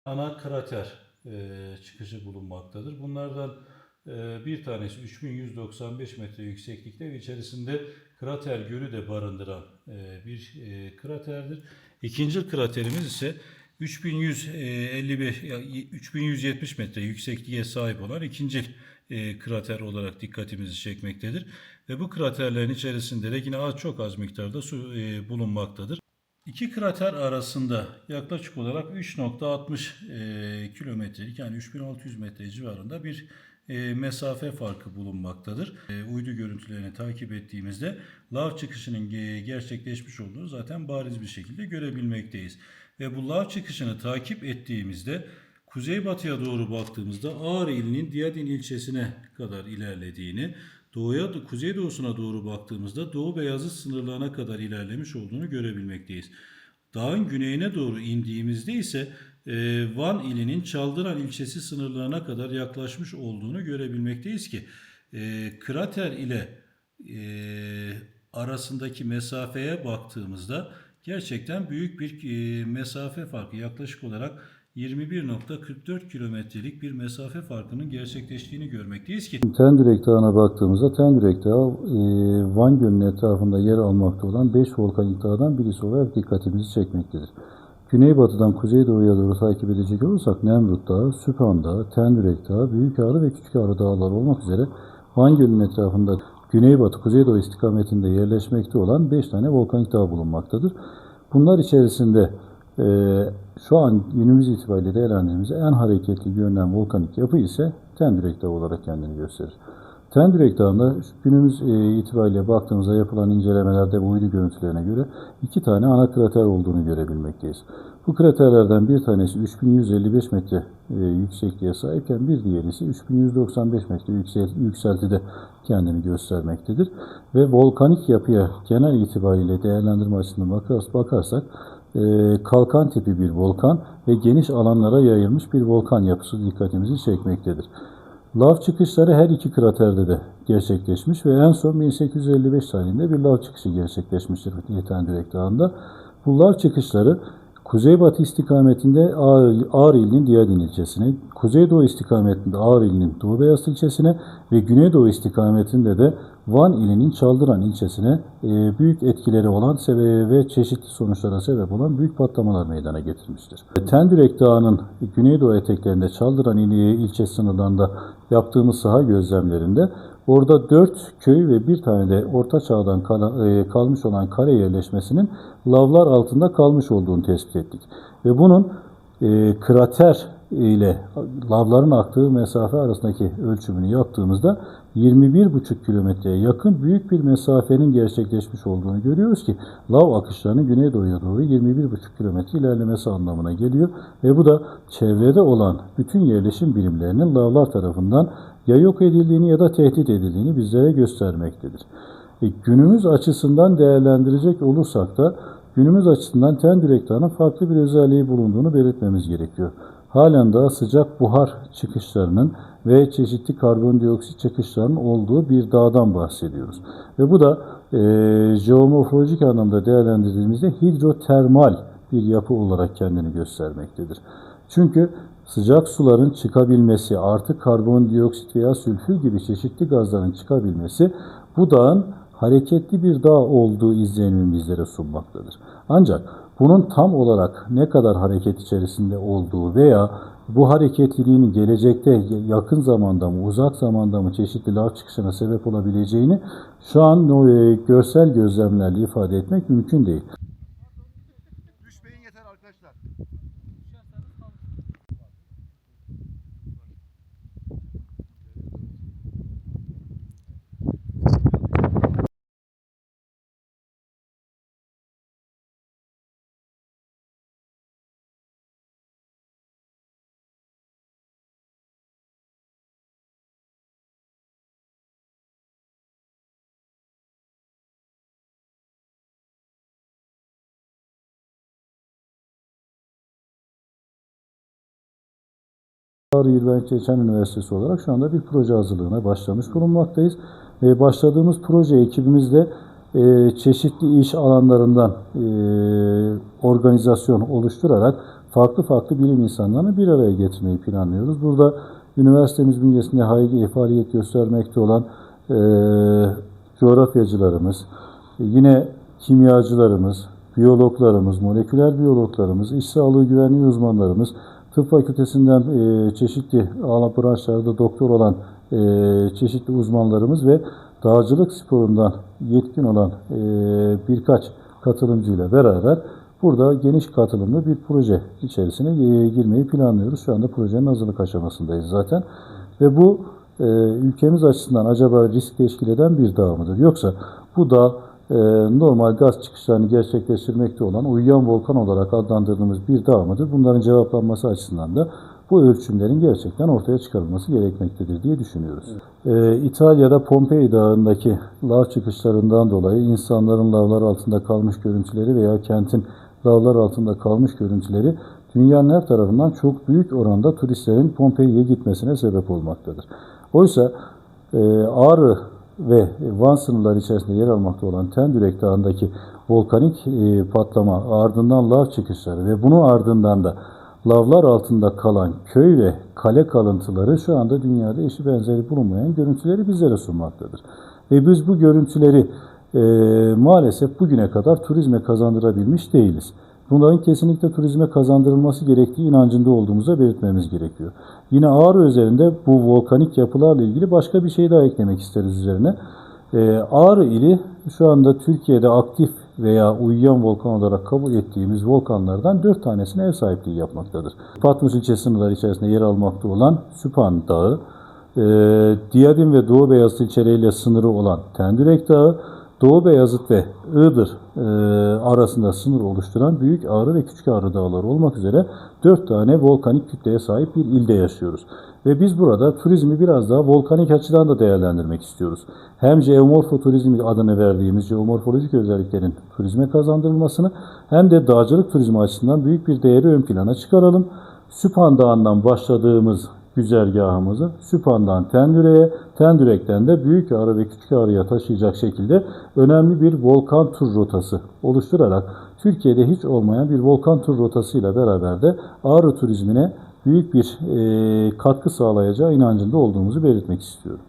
ana krater çıkışı bulunmaktadır. Bunlardan bir tanesi 3195 metre yükseklikte ve içerisinde krater gölü de barındıran bir kraterdir. İkinci kraterimiz ise 3170 metre yüksekliğe sahip olan ikinci krater olarak dikkatimizi çekmektedir. Ve bu kraterlerin içerisinde de yine çok az miktarda su bulunmaktadır. İki krater arasında yaklaşık olarak 3,60 kilometrelik yani 3600 metre civarında bir mesafe farkı bulunmaktadır. Uydu görüntülerini takip ettiğimizde lav çıkışının gerçekleşmiş olduğunu zaten bariz bir şekilde görebilmekteyiz. Ve bu lav çıkışını takip ettiğimizde kuzeybatıya doğru baktığımızda Ağrı ilinin Diyadin ilçesine kadar ilerlediğini, kuzeydoğusuna doğru baktığımızda Doğu Beyazıt sınırlarına kadar ilerlemiş olduğunu görebilmekteyiz. Dağın güneyine doğru indiğimizde ise Van ilinin Çaldıran ilçesi sınırlarına kadar yaklaşmış olduğunu görebilmekteyiz ki krater ile arasındaki mesafeye baktığımızda gerçekten büyük bir mesafe farkı, yaklaşık olarak 21,44 kilometrelik bir mesafe farkının gerçekleştiğini görmekteyiz ki Tendürek Dağı'na baktığımızda Tendürek Dağı Van Gölü'nün etrafında yer almakta olan 5 volkanik dağdan birisi olarak dikkatimizi çekmektedir. Güneybatıdan kuzeydoğuya doğru takip edecek olursak Nemrut Dağı, Süphan Dağı, Tendürek Dağı, Büyük Ağrı ve Küçük Ağrı Dağları olmak üzere Van Gölü'nün etrafında güneybatı kuzeydoğu istikametinde yerleşmekte olan 5 tane volkanik dağ bulunmaktadır. Bunlar içerisinde şu an günümüz itibariyle değerlendirdiğimizde en hareketli görünen volkanik yapı ise Tendürek Dağı olarak kendini gösterir. Tendürek Dağı'nda günümüz itibariyle baktığımızda yapılan incelemelerde bu uydu görüntülerine göre 2 tane ana krater olduğunu görebilmekteyiz. Bu kraterlerden bir tanesi 3155 metre yüksekliğe sahipken bir diğeri ise 3195 metre yükseltide kendini göstermektedir. Ve volkanik yapıya genel itibariyle değerlendirme açısından bakarsak kalkan tipi bir volkan ve geniş alanlara yayılmış bir volkan yapısı dikkatimizi çekmektedir. Lav çıkışları her iki kraterde de gerçekleşmiş ve en son 1855 tarihinde bir lav çıkışı gerçekleşmiştir Tendürek Dağı'nda. Bu lav çıkışları kuzeybatı istikametinde Ağrı ilinin Diyadin ilçesine, kuzeydoğu istikametinde Ağrı ilinin Doğu Beyazıt ilçesine ve güneydoğu istikametinde de Van ilinin Çaldıran ilçesine büyük etkileri olan ve çeşitli sonuçlara sebep olan büyük patlamalar meydana getirmiştir. Tendürek Dağı'nın güneydoğu eteklerinde Çaldıran ilçesi sınırlarında yaptığımız saha gözlemlerinde orada 4 köy ve bir tane de orta çağdan kalmış olan kare yerleşmesinin lavlar altında kalmış olduğunu tespit ettik. Ve bunun krater ile lavların aktığı mesafe arasındaki ölçümünü yaptığımızda 21,5 kilometreye yakın büyük bir mesafenin gerçekleşmiş olduğunu görüyoruz ki lav akışlarının güneydoğuya doğru 21,5 kilometre ilerlemesi anlamına geliyor ve bu da çevrede olan bütün yerleşim birimlerinin lavlar tarafından ya yok edildiğini ya da tehdit edildiğini bizlere göstermektedir. Günümüz açısından değerlendirecek olursak da günümüz açısından Tendürek Dağı'nın farklı bir özelliği bulunduğunu belirtmemiz gerekiyor. Halen daha sıcak buhar çıkışlarının ve çeşitli karbondioksit çıkışlarının olduğu bir dağdan bahsediyoruz. Ve bu da jeomorfolojik anlamda değerlendirdiğimizde hidrotermal bir yapı olarak kendini göstermektedir. Çünkü sıcak suların çıkabilmesi, artık karbondioksit veya sülfür gibi çeşitli gazların çıkabilmesi bu dağın hareketli bir dağ olduğu izlenimini bizlere sunmaktadır. Ancak bunun tam olarak ne kadar hareket içerisinde olduğu veya bu hareketliliğin gelecekte yakın zamanda mı, uzak zamanda mı çeşitli lav çıkışına sebep olabileceğini şu an görsel gözlemlerle ifade etmek mümkün değil. Düşmeyin yeter arkadaşlar. Ağrı İl ve Çeçen Üniversitesi olarak şu anda bir proje hazırlığına başlamış bulunmaktayız. Başladığımız proje ekibimizde çeşitli iş alanlarından organizasyon oluşturarak farklı farklı bilim insanlarını bir araya getirmeyi planlıyoruz. Burada üniversitemiz bünyesinde faaliyet göstermekte olan coğrafyacılarımız, yine kimyacılarımız, biyologlarımız, moleküler biyologlarımız, iş sağlığı güvenliği uzmanlarımız, tıp fakültesinden çeşitli branşlarda doktor olan çeşitli uzmanlarımız ve dağcılık sporundan yetkin olan birkaç katılımcıyla beraber burada geniş katılımlı bir proje içerisine girmeyi planlıyoruz. Şu anda projenin hazırlık aşamasındayız zaten. Ve bu ülkemiz açısından acaba risk teşkil eden bir dağ mıdır? Yoksa bu dağ normal gaz çıkışlarını gerçekleştirmekte olan uyuyan volkan olarak adlandırdığımız bir dağ mıdır? Bunların cevaplanması açısından da bu ölçümlerin gerçekten ortaya çıkarılması gerekmektedir diye düşünüyoruz. İtalya'da Pompei Dağı'ndaki lav çıkışlarından dolayı insanların lavlar altında kalmış görüntüleri veya kentin lavlar altında kalmış görüntüleri dünyanın her tarafından çok büyük oranda turistlerin Pompei'ye gitmesine sebep olmaktadır. Oysa Ağrı ve Van sınırları içerisinde yer almakta olan Tendürek Dağı'ndaki volkanik patlama, ardından lav çıkışları ve bunun ardından da lavlar altında kalan köy ve kale kalıntıları şu anda dünyada eşi benzeri bulunmayan görüntüleri bizlere sunmaktadır. Ve biz bu görüntüleri maalesef bugüne kadar turizme kazandırabilmiş değiliz. Bunların kesinlikle turizme kazandırılması gerektiği inancında olduğumuza belirtmemiz gerekiyor. Yine Ağrı üzerinde bu volkanik yapılarla ilgili başka bir şey daha eklemek isteriz üzerine. Ağrı ili şu anda Türkiye'de aktif veya uyuyan volkan olarak kabul ettiğimiz volkanlardan 4 tanesine ev sahipliği yapmaktadır. Patmos ilçe sınırları içerisinde yer almakta olan Süphan Dağı, Diadem ve Doğu Beyazıt ilçeleriyle sınırı olan Tendürek Dağı, Doğu Beyazıt ve Iğdır arasında sınır oluşturan Büyük Ağrı ve Küçük Ağrı Dağları olmak üzere 4 tane volkanik kütleye sahip bir ilde yaşıyoruz. Ve biz burada turizmi biraz daha volkanik açıdan da değerlendirmek istiyoruz. Hem jeomorfo turizmi adını verdiğimiz jeomorfolojik özelliklerin turizme kazandırılmasını hem de dağcılık turizmi açısından büyük bir değeri ön plana çıkaralım. Süphan Dağı'ndan başladığımız güzergahımızı Süphan'dan Tendürek'e, Tendürek'ten de Büyük Ağrı ve Küçük Ağrı'ya taşıyacak şekilde önemli bir volkan tur rotası oluşturarak Türkiye'de hiç olmayan bir volkan tur rotasıyla beraber de Ağrı turizmine büyük bir katkı sağlayacağı inancında olduğumuzu belirtmek istiyorum.